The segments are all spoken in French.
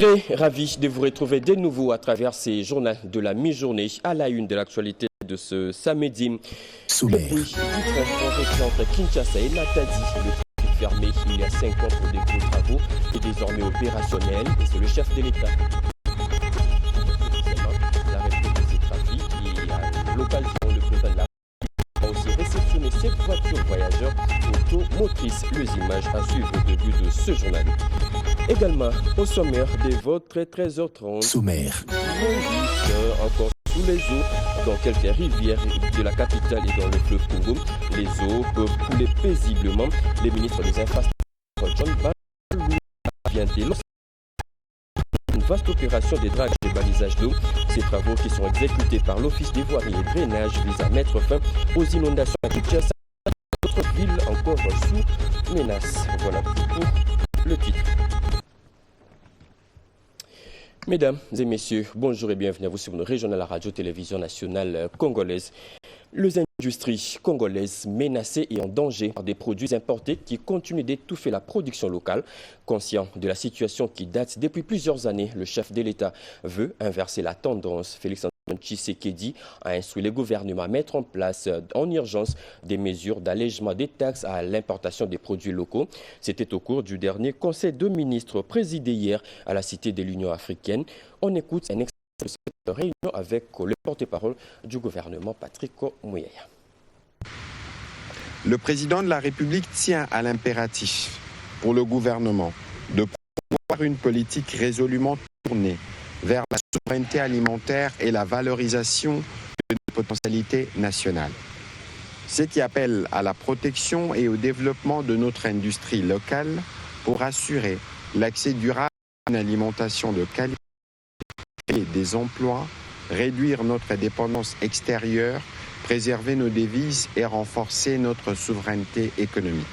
Très ravi de vous retrouver de nouveau à travers ces journaux de la mi-journée à la une de l'actualité de ce samedi. Sommaire. Le bruit du train entre Kinshasa et Matadi, le trafic fermé il y a 5 ans pour des gros travaux est désormais opérationnel et c'est le chef de l'État. L'arrêt de ces trafics et à l'occasion, le président de la République a aussi réceptionné cette voiture voyageurs automotrice. Les images à suivre au début de ce journal. Également, au sommaire de votre 13h30. Sommaire. Encore sous les eaux, dans quelques rivières de la capitale et dans le fleuve Congo. Les eaux peuvent couler paisiblement. Les ministres des Infrastructures, John Balou, vient de lancer une vaste opération de drague et de balisage d'eau. Ces travaux qui sont exécutés par l'Office des voiries et drainage visent à mettre fin aux inondations à Kinshasa et d'autres villes encore sous menace. Voilà pour le titre. Mesdames et messieurs, bonjour et bienvenue à vous sur nos régionales à la radio-télévision nationale congolaise. Les industries congolaises menacées et en danger par des produits importés qui continuent d'étouffer la production locale. Conscient de la situation qui date depuis plusieurs années, le chef de l'État veut inverser la tendance. Félix Antoine Tshisekedi a instruit le gouvernement à mettre en place en urgence des mesures d'allègement des taxes à l'importation des produits locaux. C'était au cours du dernier Conseil de ministres présidé hier à la Cité de l'Union africaine. On écoute un extrait de cette réunion avec le porte-parole du gouvernement, Patrick Muyaya. Le président de la République tient à l'impératif pour le gouvernement de promouvoir une politique résolument tournée vers la souveraineté alimentaire et la valorisation de nos potentialités nationales. Ce qui appelle à la protection et au développement de notre industrie locale pour assurer l'accès durable à une alimentation de qualité, créer des emplois, réduire notre dépendance extérieure, préserver nos devises et renforcer notre souveraineté économique.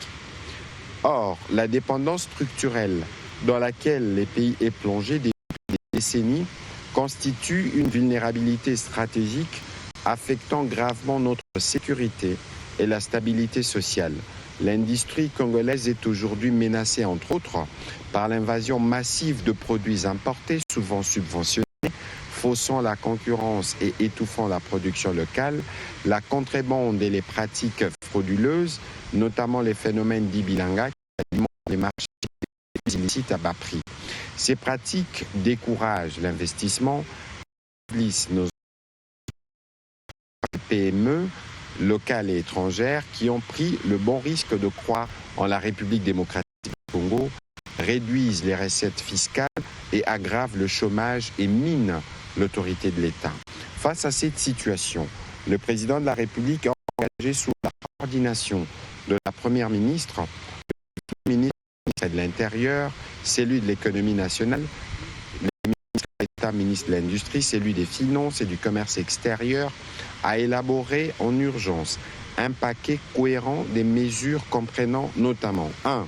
Or, la dépendance structurelle dans laquelle les pays est plongé depuis des décennies constitue une vulnérabilité stratégique affectant gravement notre sécurité et la stabilité sociale. L'industrie congolaise est aujourd'hui menacée, entre autres, par l'invasion massive de produits importés, souvent subventionnés, faussant la concurrence et étouffant la production locale, la contrebande et les pratiques frauduleuses, notamment les phénomènes d'Ibilanga qui alimentent les marchés illicites à bas prix. Ces pratiques découragent l'investissement, affaiblissent nos PME locales et étrangères qui ont pris le bon risque de croire en la République démocratique du Congo, réduisent les recettes fiscales et aggravent le chômage et minent l'autorité de l'État. Face à cette situation, le président de la République a engagé sous la coordination de la première ministre, le ministre de l'Intérieur, celui de l'économie nationale, le ministre d'État, ministre de l'Industrie, celui des Finances et du Commerce extérieur, à élaborer en urgence un paquet cohérent des mesures comprenant notamment 1.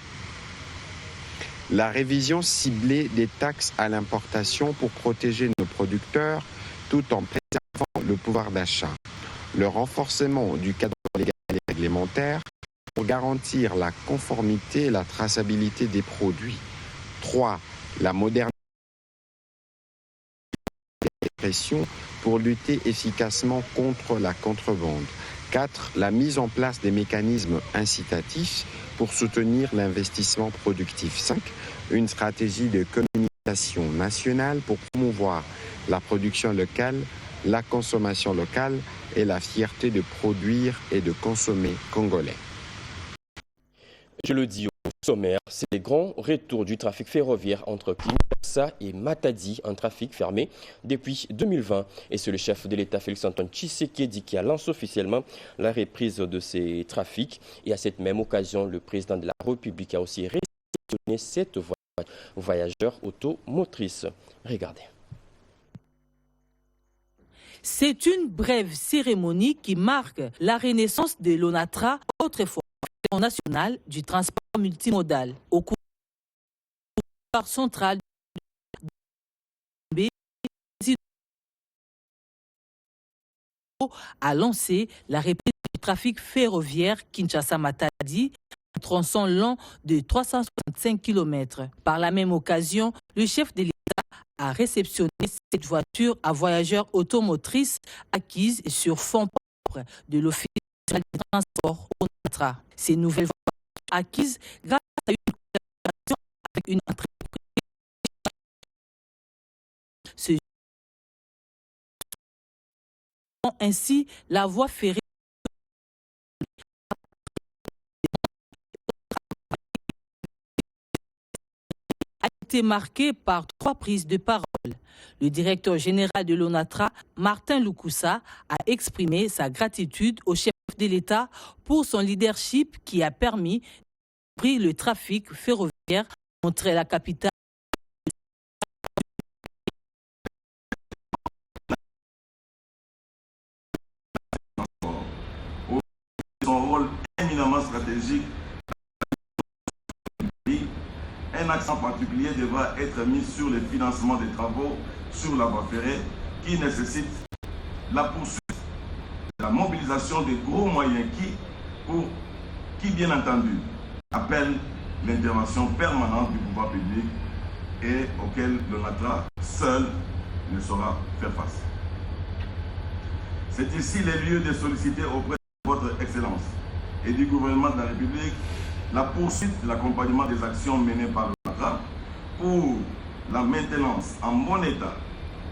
La révision ciblée des taxes à l'importation pour protéger nos producteurs tout en préservant le pouvoir d'achat. Le renforcement du cadre légal et réglementaire pour garantir la conformité et la traçabilité des produits. 3. La modernisation des répressions pour lutter efficacement contre la contrebande. 4. La mise en place des mécanismes incitatifs pour soutenir l'investissement productif. 5. Une stratégie de communication nationale pour promouvoir la production locale, la consommation locale et la fierté de produire et de consommer congolais. Je le dis au sommaire, c'est le grand retour du trafic ferroviaire entre Kinshasa et Matadi, un trafic fermé depuis 2020. Et c'est le chef de l'État, Félix Antoine Tshisekedi, qui a lancé officiellement la reprise de ces trafics. Et à cette même occasion, le président de la République a aussi réceptionné cette voyageur automotrice. Regardez. C'est une brève cérémonie qui marque la renaissance de l'ONATRA, autrefois national du transport multimodal. Au cours central a lancé la reprise du trafic ferroviaire Kinshasa-Matadi, un tronçon long de 365 km. Par la même occasion, le chef de l'État a réceptionné cette voiture à voyageurs automotrices acquise sur fonds propres de l'Office national des transports ONATRA. Ces nouvelles voitures acquises grâce à une collaboration avec une entreprise. Ainsi, la voie ferrée a été marquée par 3 prises de parole. Le directeur général de l'ONATRA, Martin Loukoussa, a exprimé sa gratitude au chef de l'État pour son leadership qui a permis d'ouvrir le trafic ferroviaire entre la capitale. Son rôle éminemment stratégique, un accent particulier devra être mis sur le financement des travaux sur la voie ferrée qui nécessite la poursuite de la mobilisation de gros moyens qui bien entendu appellent l'intervention permanente du pouvoir public et auquel l'ONATRA seul ne saura faire face. C'est ici le lieu de solliciter auprès de votre Excellence et du gouvernement de la République la poursuite de l'accompagnement des actions menées par l'ONATRA pour la maintenance en bon état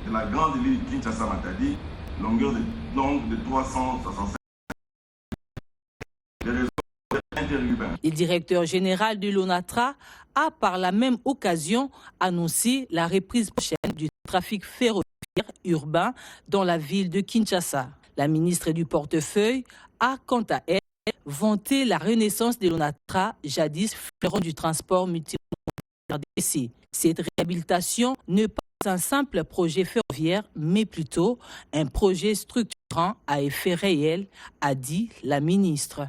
de la grande ligne Kinshasa-Matadi, longue de 365 des réseaux interurbains. Le directeur général de l'ONATRA a par la même occasion annoncé la reprise prochaine du trafic ferroviaire urbain dans la ville de Kinshasa. La ministre du portefeuille a quant à elle vanté la renaissance de l'ONATRA, jadis fleuron du transport multimodal RDC. Cette réhabilitation n'est pas un simple projet ferroviaire, mais plutôt un projet structurant à effet réel, a dit la ministre.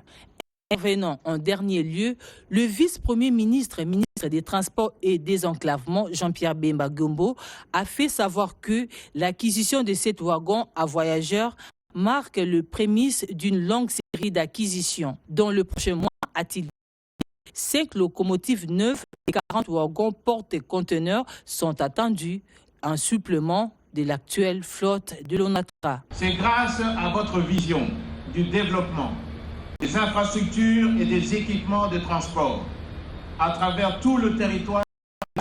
Intervenant en dernier lieu, le vice-premier ministre des Transports et Désenclavement, Jean-Pierre Bemba Gombo, a fait savoir que l'acquisition de cet wagon à voyageurs marque le prémisse d'une longue série d'acquisitions. Dans le prochain mois, a-t-il dit, 5 locomotives neuves et 40 wagons porte-conteneurs sont attendus en supplément de l'actuelle flotte de l'ONATRA. C'est grâce à votre vision du développement des infrastructures et des équipements de transport à travers tout le territoire que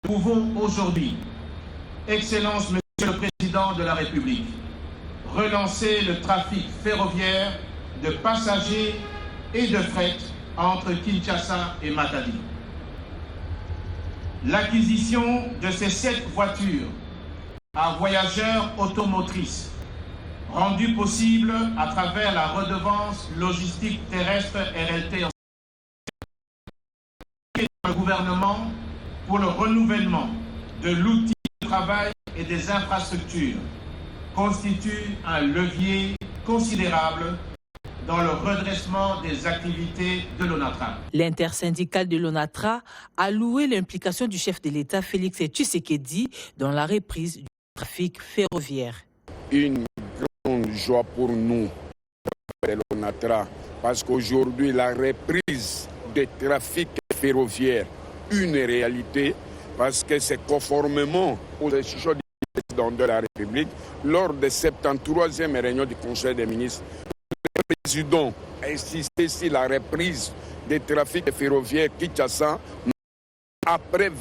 nous pouvons aujourd'hui, Excellence Monsieur le Président de la République, relancer le trafic ferroviaire de passagers et de fret entre Kinshasa et Matadi. L'acquisition de ces 7 voitures à voyageurs automotrices, rendue possible à travers la redevance logistique terrestre RLT et le gouvernement pour le renouvellement de l'outil de travail et des infrastructures, constitue un levier considérable dans le redressement des activités de l'ONATRA. L'intersyndicale de l'ONATRA a loué l'implication du chef de l'État Félix Tshisekedi dans la reprise du trafic ferroviaire. Une grande joie pour nous, de l'ONATRA, parce qu'aujourd'hui la reprise des trafics ferroviaires, une réalité, parce que c'est conformément aux décisions du président de la République lors de 73e réunion du Conseil des ministres. Le président a insisté sur la reprise des trafics ferroviaires Kinshasa. Après,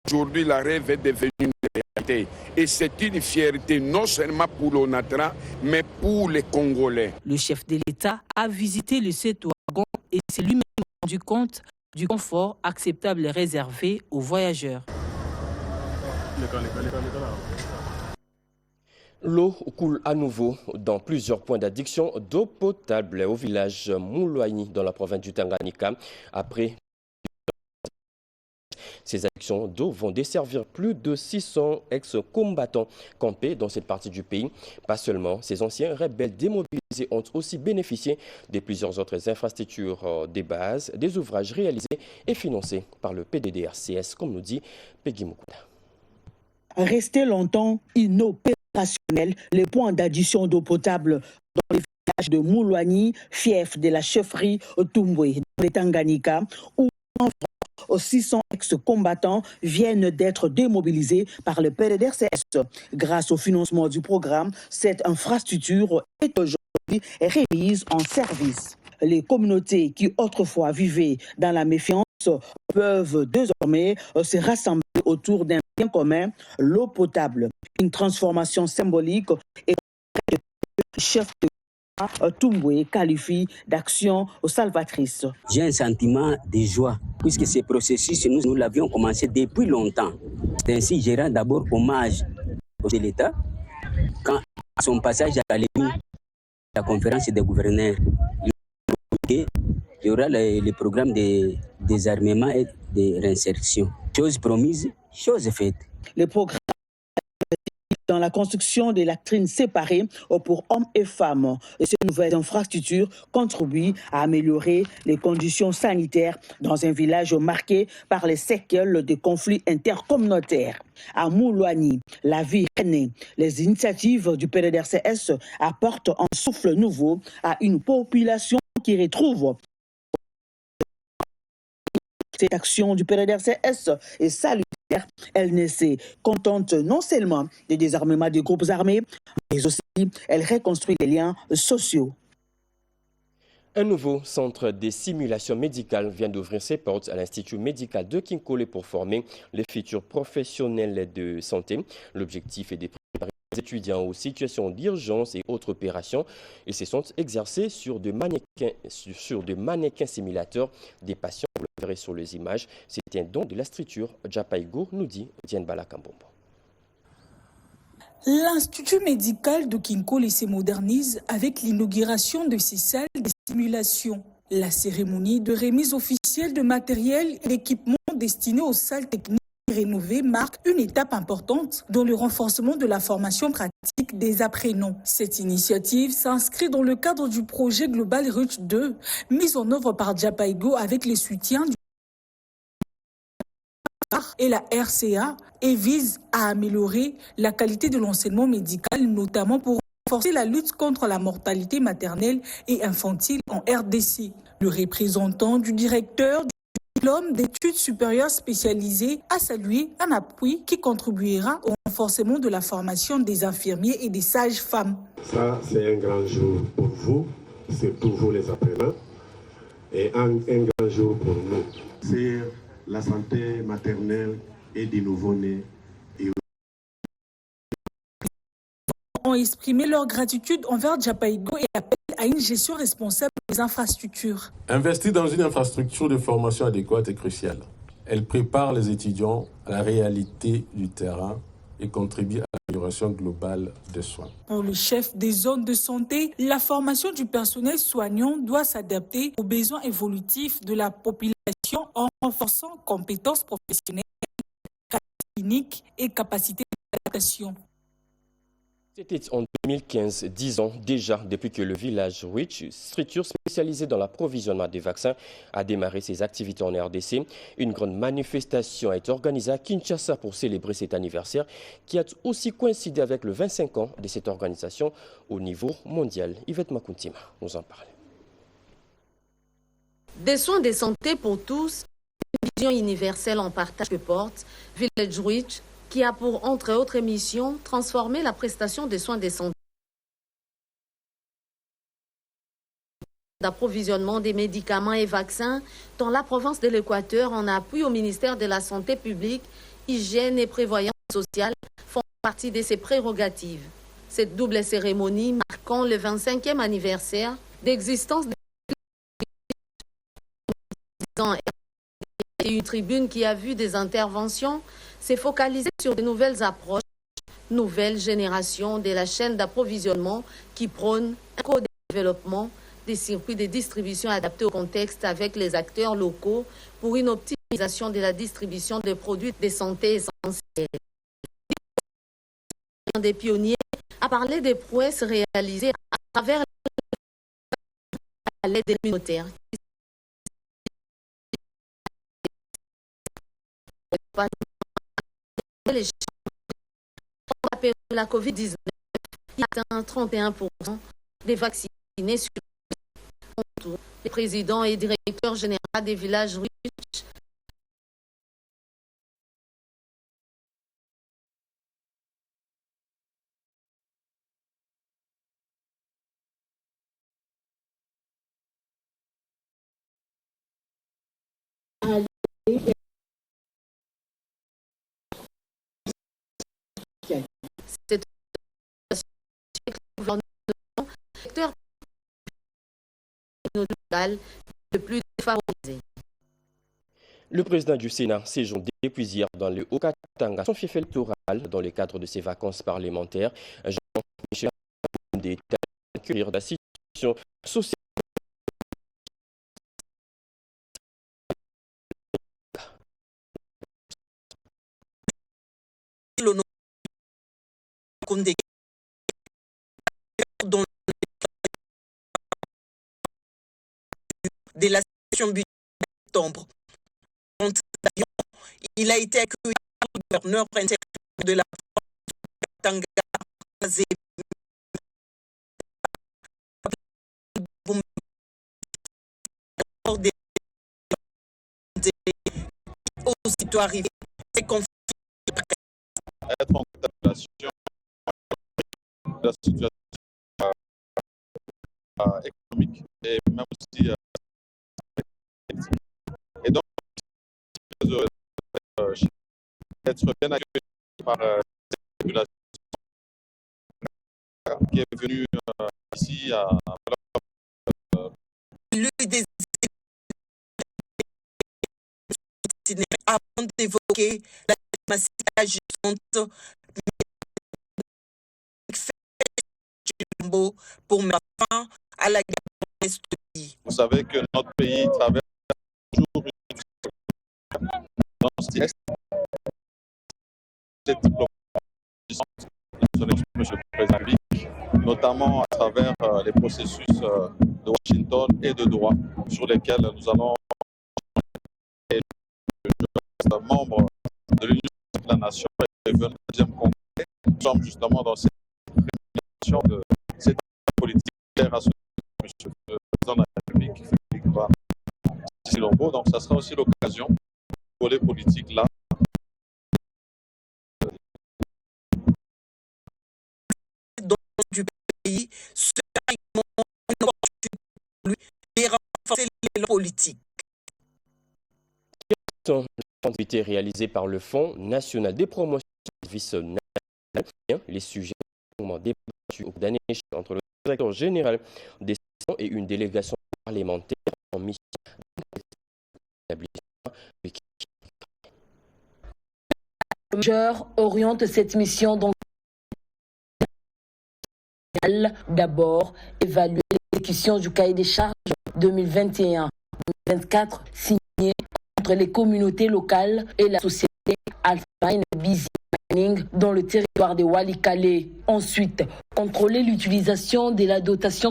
aujourd'hui, la rêve est devenue une réalité. Et c'est une fierté non seulement pour l'ONATRA, mais pour les Congolais. Le chef de l'État a visité le 7 wagons et s'est lui-même rendu compte du confort acceptable réservé aux voyageurs. L'eau coule à nouveau dans plusieurs points d'addiction d'eau potable au village Mouloigny dans la province du Tanganyika. Après ces addictions d'eau vont desservir plus de 600 ex-combattants campés dans cette partie du pays. Pas seulement, ces anciens rebelles démobilisés ont aussi bénéficié de plusieurs autres infrastructures des bases, des ouvrages réalisés et financés par le PDDRCS, comme nous dit Peggy Mukunda. Resté longtemps inopérationnel, les points d'addition d'eau potable dans les villages de Mouloigny, fief de la chefferie Tumbwe, dans les Tanganyika, où 600 ex-combattants viennent d'être démobilisés par le PDDRCS. Grâce au financement du programme, cette infrastructure est aujourd'hui remise en service. Les communautés qui autrefois vivaient dans la méfiance peuvent désormais se rassembler autour d'un bien commun, l'eau potable. Une transformation symbolique et le chef de Toumboué qualifie d'action salvatrice. J'ai un sentiment de joie puisque ce processus, nous l'avions commencé depuis longtemps. Ainsi, je rends d'abord hommage au chef de l'État quand, à son passage à la conférence des gouverneurs, il y aura le programme de désarmement et de réinsertion. Chose promise, chose faite. Le programme dans la construction des latrines séparées pour hommes et femmes. Et ces nouvelles infrastructures contribuent à améliorer les conditions sanitaires dans un village marqué par les séquelles des conflits intercommunautaires. À Moulouani, la vie est née. Les initiatives du PDDRCS apportent un souffle nouveau à une population qui retrouve. Cette action du PDDRCS est salutaire. Elle ne se contente non seulement du désarmement des groupes armés, mais aussi elle reconstruit les liens sociaux. Un nouveau centre de simulation médicale vient d'ouvrir ses portes à l'Institut médical de Kinkole pour former les futurs professionnels de santé. L'objectif est de préparer les étudiants aux situations d'urgence et autres opérations. Ils se sont exercés sur des mannequins simulateurs des patients. Vous le verrez sur les images. C'est un don de la structure Japaigo, nous dit Diane Balakambombo. L'Institut médical de Kinkole se modernise avec l'inauguration de ses salles de simulation. La cérémonie de remise officielle de matériel et d'équipements destinés aux salles techniques rénovées marque une étape importante dans le renforcement de la formation pratique des apprenants. Cette initiative s'inscrit dans le cadre du projet Global Reach 2, mis en œuvre par Japaigo avec le soutien du et la RCA et vise à améliorer la qualité de l'enseignement médical, notamment pour renforcer la lutte contre la mortalité maternelle et infantile en RDC. Le représentant du directeur du diplôme d'études supérieures spécialisées a salué un appui qui contribuera au renforcement de la formation des infirmiers et des sages-femmes. Ça, c'est un grand jour pour vous, c'est pour vous les apprenants, et un grand jour pour nous. C'est la santé maternelle et des nouveau-nés. Ont exprimé leur gratitude envers Japaigo et appellent à une gestion responsable des infrastructures. Investir dans une infrastructure de formation adéquate est crucial. Elle prépare les étudiants à la réalité du terrain et contribue à l'amélioration globale des soins. Pour le chef des zones de santé, la formation du personnel soignant doit s'adapter aux besoins évolutifs de la population en renforçant compétences professionnelles, cliniques et capacités d'adaptation. C'était en 2015, 10 ans déjà depuis que le village Rich, structure spécialisée dans l'approvisionnement des vaccins, a démarré ses activités en RDC. Une grande manifestation a été organisée à Kinshasa pour célébrer cet anniversaire qui a aussi coïncidé avec le 25 ans de cette organisation au niveau mondial. Yvette Makuntima nous en parle. Des soins de santé pour tous, une vision universelle en partage que porte Village Rich, qui a pour, entre autres missions, transformer la prestation des soins de santé, d'approvisionnement des médicaments et vaccins dans la province de l'Équateur en appui au ministère de la Santé publique, Hygiène et Prévoyance sociale font partie de ses prérogatives. Cette double cérémonie marquant le 25e anniversaire d'existence de une tribune qui a vu des interventions s'est focalisée sur de nouvelles approches, nouvelle génération de la chaîne d'approvisionnement qui prône un co-développement des circuits de distribution adaptés au contexte avec les acteurs locaux pour une optimisation de la distribution des produits de santé essentiels. Un des pionniers a parlé des prouesses réalisées à travers l'aide des communautaires. La COVID-19 qui atteint 31% des vaccinés sur le président et directeur général des villages riches C'est le gouvernement secteur local le plus défavorisé. Le président du Sénat séjourne depuis hier dans le Haut-Katanga, son fief électoral, dans le cadre de ses vacances parlementaires. Jean-Michel Ndé accueillir la situation sociale. De la session budgétaire d'octobre. Il a été accueilli par le gouverneur intérieur de la Tanga aussitôt arrivé, c'est confié être en contamination de la situation économique et même aussi et donc être bien accueilli par cette population qui est venue ici à avant d'évoquer la massacre pour mettre fin à la guerre. Vous savez que notre pays traverse toujours cette diplomatie, notamment à travers les processus de Washington et de Doha, sur lesquels nous allons être membres de l'Union de la Nation et le 22e congrès. Nous sommes justement dans cette préparation de cette politique à ce monsieur le président de la République, Félix Silombo. Donc ça sera aussi l'occasion pour les politiques là du pays sera une opportunité pour lui de renforcer les politiques. Activité réalisée par le Fonds national des promotions de services nationaux. Les sujets sont débattus au d'un échange entre le directeur général des sections et une délégation parlementaire en mission d'établissement. Le majeur oriente cette mission dans d'abord évaluer l'exécution du cahier des charges 2021-2024 signé entre les communautés locales et la société Alpine Busy Mining dans le territoire de Walikale. Ensuite, contrôler l'utilisation de la dotation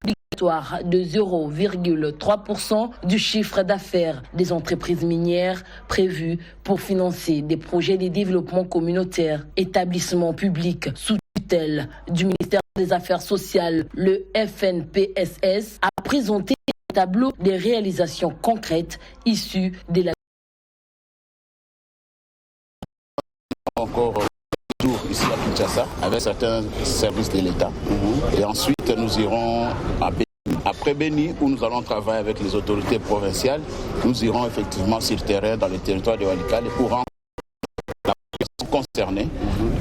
obligatoire de 0,3% du chiffre d'affaires des entreprises minières prévues pour financer des projets de développement communautaire, établissements publics sous tutelle du ministère des Affaires sociales. Le FNPSS a présenté un tableau des réalisations concrètes issues de la encore tour ici à Kinshasa avec certains services de l'État. Et ensuite, nous irons à Béni. Après Béni, où nous allons travailler avec les autorités provinciales, nous irons effectivement sur le terrain dans le territoire de Walikale pour rendre la population concernée,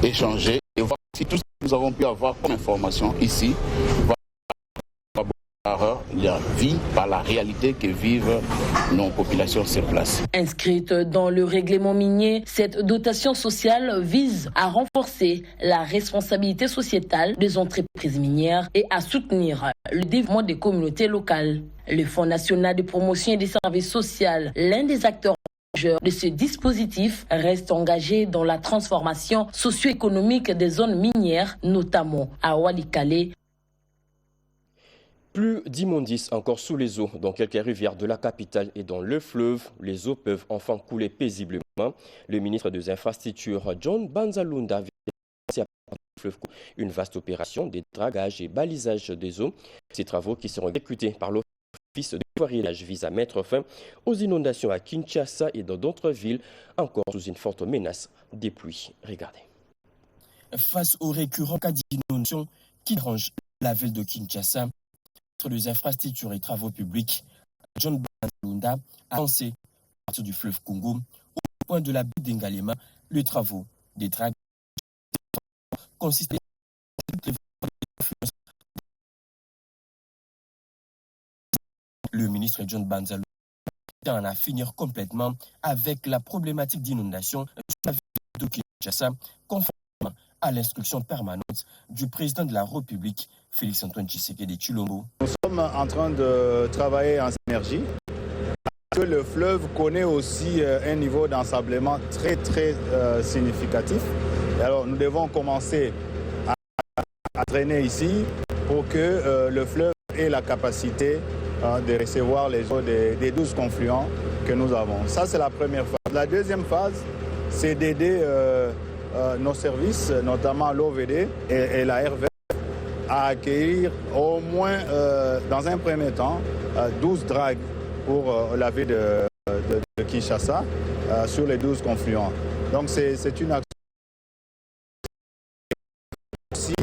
échanger et voir si tout ce que nous avons pu avoir comme information ici va par leur vie, par la réalité que vivent nos populations sur place. Inscrite dans le règlement minier, cette dotation sociale vise à renforcer la responsabilité sociétale des entreprises minières et à soutenir le développement des communautés locales. Le Fonds national de promotion et des services sociaux, l'un des acteurs de ce dispositif, reste engagé dans la transformation socio-économique des zones minières, notamment à Walikale. Plus d'immondices encore sous les eaux dans quelques rivières de la capitale et dans le fleuve. Les eaux peuvent enfin couler paisiblement. Le ministre des Infrastructures, John Banzalunda, vient une vaste opération de dragage et balisage des eaux. Ces travaux qui seront exécutés par l'Office de voirilage visent à mettre fin aux inondations à Kinshasa et dans d'autres villes encore sous une forte menace des pluies. Regardez. Face aux récurrents cas d'inondation qui dérangent la ville de Kinshasa, des infrastructures et travaux publics, John Banzalunda a lancé à partir du fleuve Congo au point de la baie d'Engalema les travaux des dragages consiste à le ministre John Banzalo en à finir complètement avec la problématique d'inondation sur la ville de Kinshasa, conformément à l'instruction permanente du président de la République, Félix-Antoine Tshisekedi Tshilombo. Nous sommes en train de travailler en synergie parce que le fleuve connaît aussi un niveau d'ensablement très significatif. Et alors nous devons commencer à traîner ici pour que le fleuve ait la capacité de recevoir les eaux des 12 confluents que nous avons. Ça, c'est la première phase. La deuxième phase, c'est d'aider nos services, notamment l'OVD et la RVF, à accueillir au moins, dans un premier temps, 12 dragues pour la ville de Kinshasa sur les 12 confluents. Donc, c'est une action aussi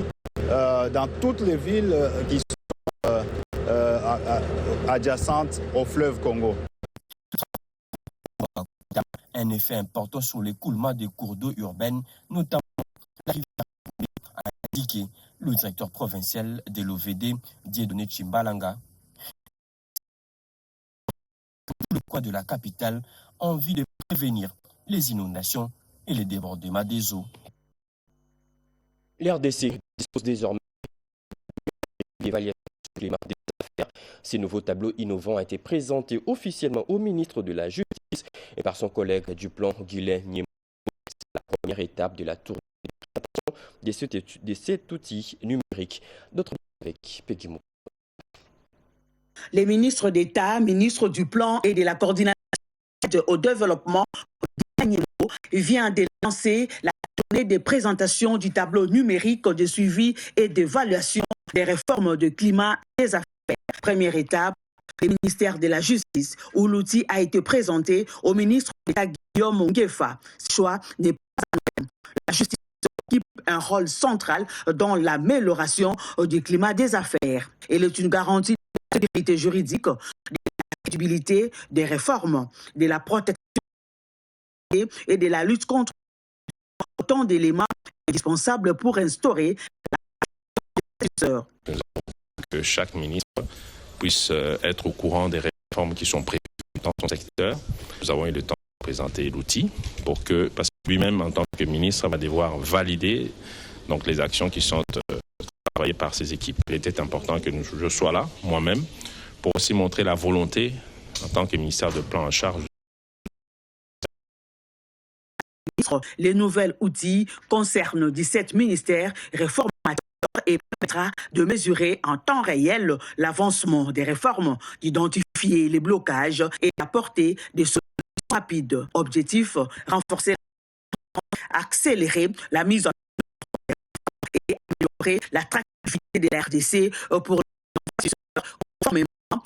dans toutes les villes qui sont adjacentes au fleuve Congo. Un effet important sur l'écoulement des cours d'eau urbaines, notamment la rivière, a indiqué le directeur provincial de l'OVD, Dieudonné Chimbalanga. Le coin de la capitale en vue de prévenir les inondations et les débordements des eaux. L'RDC dispose désormais d'évaluation climat des affaires. Ces nouveaux tableaux innovants ont été présentés officiellement au ministre de la Justice et par son collègue du plan, Guylain Niemo. C'est la première étape de la tournée de présentation de cet outil numérique. D'autres avec Peggy Mou. Les ministres d'État, ministres du plan et de la coordination au développement, vient de lancer la tournée de présentation du tableau numérique de suivi et d'évaluation des réformes de climat et des affaires. Première étape, le ministère de la Justice, où l'outil a été présenté au ministre d'État Guillaume Onguefa. Ce choix n'est pas anodin. La justice occupe un rôle central dans l'amélioration du climat des affaires. Elle est une garantie de sécurité juridique, de la crédibilité des réformes, de la protection et de la lutte contre autant d'éléments indispensables pour instaurer la que chaque ministre puisse être au courant des réformes qui sont prévues dans son secteur. Nous avons eu le temps de présenter l'outil pour que, parce que lui-même, en tant que ministre, va devoir valider donc, les actions qui sont travaillées par ses équipes. Il était important que je sois là, moi-même, pour aussi montrer la volonté, en tant que ministère de plan en charge. Les nouveaux outils concernent 17 ministères réformateurs et permettra de mesurer en temps réel l'avancement des réformes, d'identifier les blocages et d'apporter des solutions rapides. Objectif, renforcer, accélérer la mise en œuvre et améliorer l'attractivité de la RDC pour les investisseurs conformément au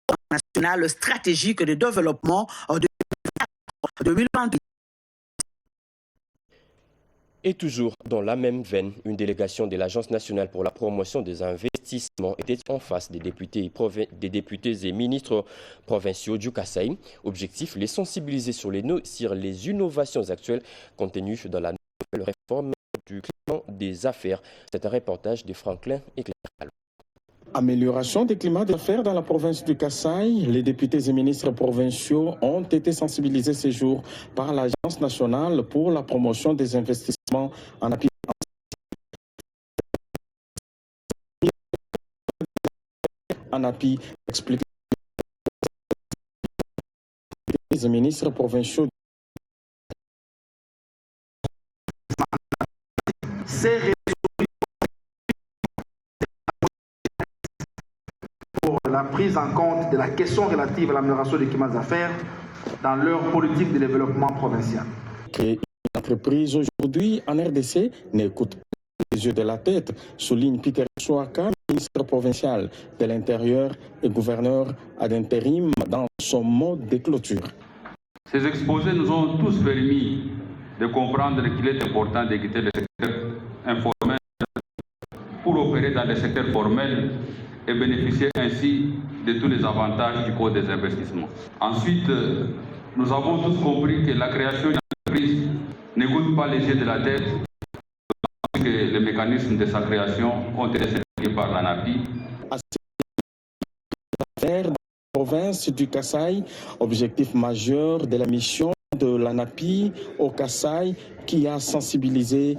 plan national stratégique de développement de 2028. Et toujours dans la même veine, une délégation de l'Agence nationale pour la promotion des investissements était en face des députés et ministres provinciaux du Kasaï. Objectif, les sensibiliser sur les innovations actuelles contenues dans la nouvelle réforme du climat des affaires. C'est un reportage de Franklin Éclair. Amélioration des climats d'affaires dans la province du Kasaï. Les députés et ministres provinciaux ont été sensibilisés ces jours par l'Agence nationale pour la promotion des investissements en appui. En appui, explique les ministres provinciaux. Pour la prise en compte de la question relative à l'amélioration du climat d'affaires dans leur politique de développement provincial. L'entreprise aujourd'hui en RDC n'écoute pas les yeux de la tête, souligne Peter Chouaka, ministre provincial de l'Intérieur et gouverneur ad intérim dans son mode de clôture. Ces exposés nous ont tous permis de comprendre qu'il est important de quitter le secteur informel pour opérer dans le secteur formel et bénéficier ainsi de tous les avantages du Code des investissements. Ensuite, nous avons tous compris que la création d'une entreprise ne coûte pas les yeux de la tête. que les mécanismes de sa création ont été certifiés par l'ANAPI. Affaires de la province du Kasaï, objectif majeur de la mission de l'ANAPI au Kasaï qui a sensibilisé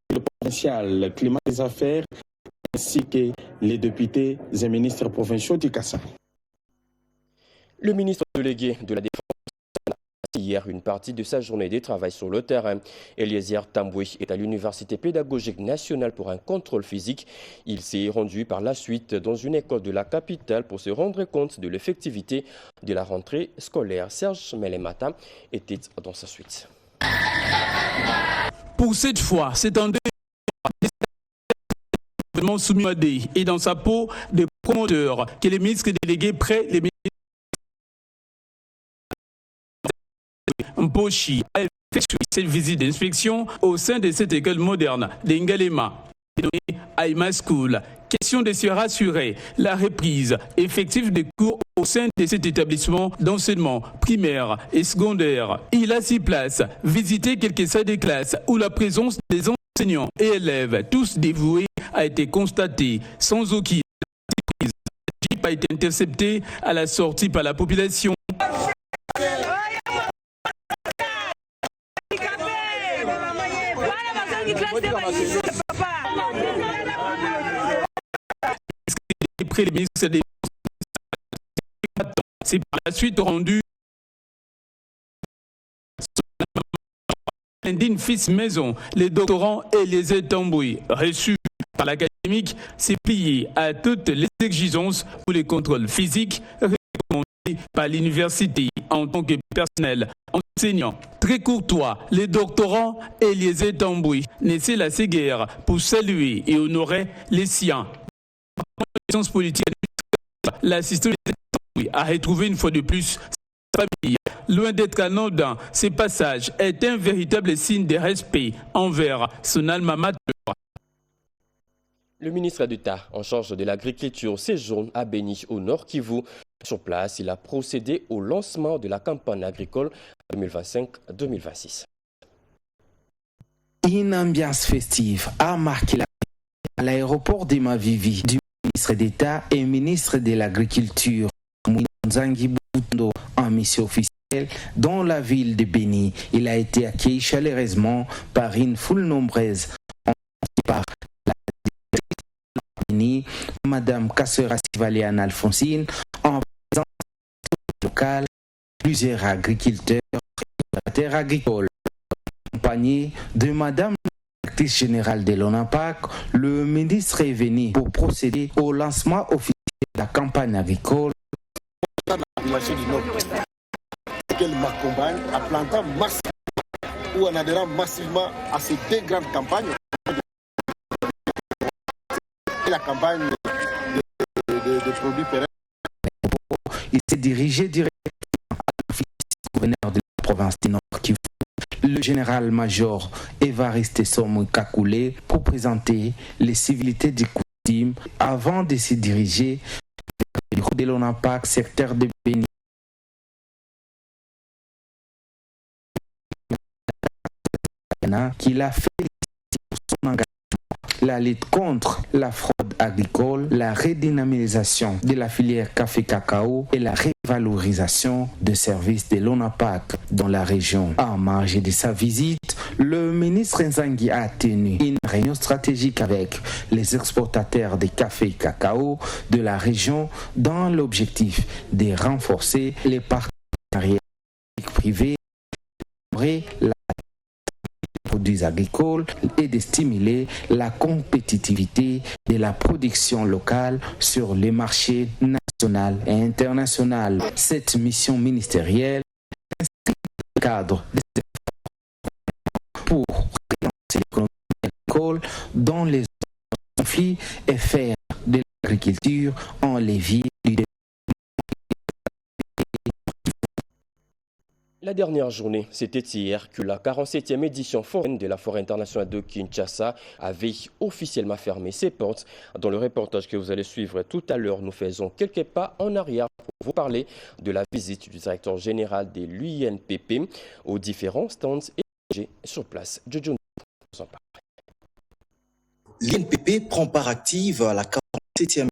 le provincial, le climat des affaires ainsi que les députés et ministres provinciaux du Kasaï. Le ministre délégué de la Défense a hier une partie de sa journée de travail sur le terrain. Eliezer Tamboué est à l'Université pédagogique nationale pour un contrôle physique. Il s'est rendu par la suite dans une école de la capitale pour se rendre compte de l'effectivité de la rentrée scolaire. Serge Melemata était dans sa suite. Pour cette fois, c'est un gouvernement soumis à des et dans sa peau des promoteurs que les ministres délégués près les ministres Mposhi a effectué cette visite d'inspection au sein de cette école moderne d'Ingalema, dénommée Aïma School. Question de se rassurer la reprise effective des cours au sein de cet établissement d'enseignement primaire et secondaire. Il a 6 places, visiter quelques salles de classe où la présence des enseignants et élèves, tous dévoués, a été constatée sans aucune surprise. Le jeep a été intercepté à la sortie par la population. C'est par la suite rendu Indine Fils Maison, les doctorants et les étambouis reçus par l'académique s'est plié à toutes les exigences pour les contrôles physiques recommandés par l'université en tant que personnel enseignant. Très courtois, les doctorants et les étambouis naissaient la guerre pour saluer et honorer les siens. Politique, l'assistant a retrouvé une fois de plus sa famille. Loin d'être anodin, ce passage est un véritable signe de respect envers son alma mater. Le ministre d'État en charge de l'agriculture séjourne à Béni au Nord Kivu. Sur place, il a procédé au lancement de la campagne agricole 2025-2026. Une ambiance festive a marqué à l'aéroport de Mavivi du ministre d'État et ministre de l'Agriculture, Mouinzangi Boundo, en mission officielle dans la ville de Béni. Il a été accueilli chaleureusement par une foule nombreuse, par la directrice de Béni, Madame Kassera Sivalian Alphonsine, en présence locale, plusieurs agriculteurs et opérateurs agricoles, accompagnés de Madame la directrice générale de l'ONAPAC. Le ministre est venu pour procéder au lancement officiel de la campagne agricole. La population du Nord, qu'elle m'accompagne à planter massivement ou en adhérant massivement à ces 2 grandes campagnes. Et la campagne de produits pérennes. Il s'est dirigé directement à l'office du gouverneur de la province du Nord Kivu, le général-major Évariste Somo Kakoulé, pour présenter les civilités du coutume avant de se diriger vers le bureau de l'ONAPAC, secteur de Béni. Qu'il a félicité pour son engagement, la lutte contre la fraude agricole, la redynamisation de la filière café-cacao et la revalorisation des services de l'ONAPAC dans la région. En marge de sa visite, le ministre Nzangi a tenu une réunion stratégique avec les exportateurs de café-cacao de la région dans l'objectif de renforcer les partenariats privés, la produits agricoles et de stimuler la compétitivité de la production locale sur les marchés national et international. Cette mission ministérielle inscrit le cadre des efforts pour relancer l'économie agricole dans les conflits et faire de l'agriculture un levier du développement. La dernière journée, c'était hier que la 47e édition foraine de la Forêt internationale de Kinshasa avait officiellement fermé ses portes. Dans le reportage que vous allez suivre tout à l'heure, nous faisons quelques pas en arrière pour vous parler de la visite du directeur général de l'UNPP aux différents stands et sur place. Jojo nous en parle. L'INPP prend part active à la 47e édition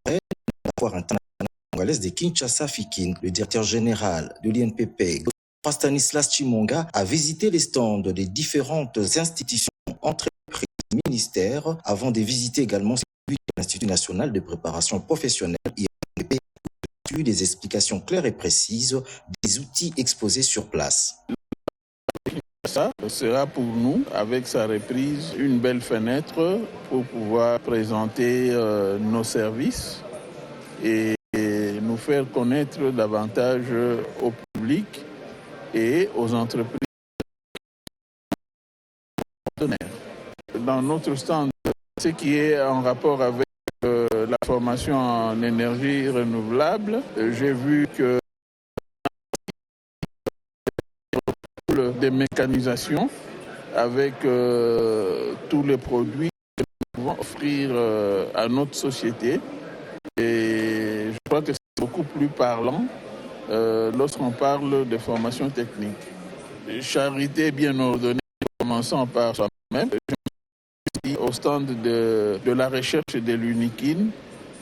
de la foire internationale congolaise de Kinshasa-Fikin. Le directeur général de l'INPP, Stanislas Chimonga, a visité les stands des différentes institutions, entreprises, ministères, avant de visiter également l'Institut national de préparation professionnelle INPP, pour des explications claires et précises des outils exposés sur place. Ça sera pour nous, avec sa reprise, une belle fenêtre pour pouvoir présenter nos services et nous faire connaître davantage au public et aux entreprises partenaires. Dans notre stand, ce qui est en rapport avec la formation en énergie renouvelable, j'ai vu que des mécanisations avec tous les produits que nous pouvons offrir à notre société. Et je crois que c'est beaucoup plus parlant lorsqu'on parle de formation technique. Charité bien ordonnée, commençant par soi-même. Je suis au stand de la recherche de l'UNIKIN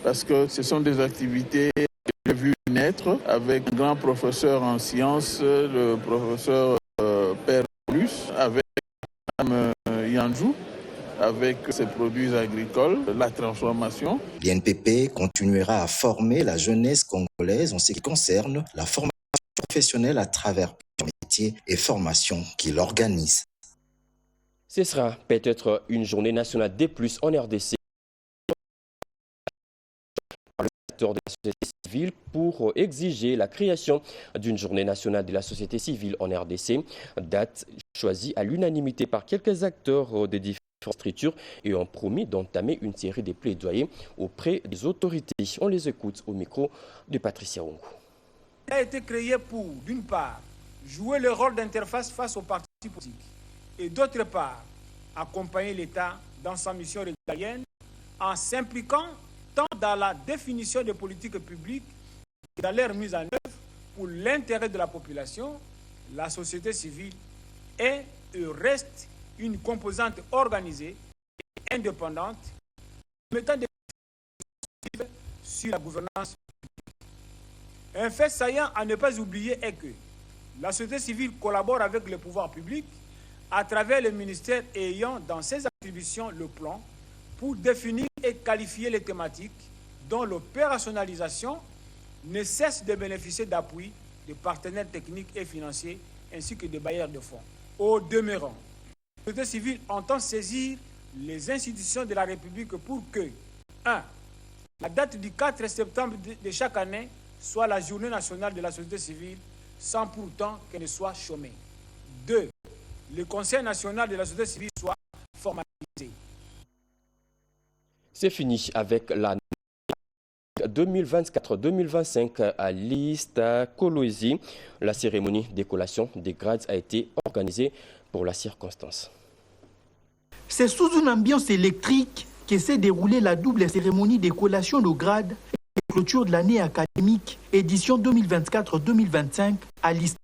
parce que ce sont des activités que j'ai vues naître avec un grand professeur en sciences, le professeur Père Plus, avec Mme Yanjou, avec ses produits agricoles, la transformation. L'INPP continuera à former la jeunesse congolaise en ce qui concerne la formation professionnelle à travers plusieurs métiers et formations qu'il organise. Ce sera peut-être une journée nationale des plus en RDC. De la société civile pour exiger la création d'une journée nationale de la société civile en RDC, date choisie à l'unanimité par quelques acteurs des différentes structures et ont promis d'entamer une série de plaidoyers auprès des autorités. On les écoute au micro de Patricia Ongo. Il a été créé pour, d'une part, jouer le rôle d'interface face aux partis politiques et d'autre part, accompagner l'État dans sa mission régalienne en s'impliquant tant dans la définition des politiques publiques que dans leur mise en œuvre pour l'intérêt de la population. La société civile est et reste une composante organisée et indépendante, mettant des principes sur la gouvernance publique. Un fait saillant à ne pas oublier est que la société civile collabore avec le pouvoir public à travers le ministère ayant dans ses attributions le plan pour définir et qualifier les thématiques dont l'opérationnalisation ne cesse de bénéficier d'appui de partenaires techniques et financiers ainsi que de bailleurs de fonds. Au demeurant, la société civile entend saisir les institutions de la République pour que 1. La date du 4 septembre de chaque année soit la journée nationale de la société civile sans pourtant qu'elle ne soit chômée. 2. Le Conseil national de la société civile soit formalisé. C'est fini avec la 2024-2025 à l'Ista Kolwezi. La cérémonie d'écollation des grades a été organisée pour la circonstance. C'est sous une ambiance électrique que s'est déroulée la double cérémonie d'écollation de grades et de clôture de l'année académique édition 2024-2025 à l'Ista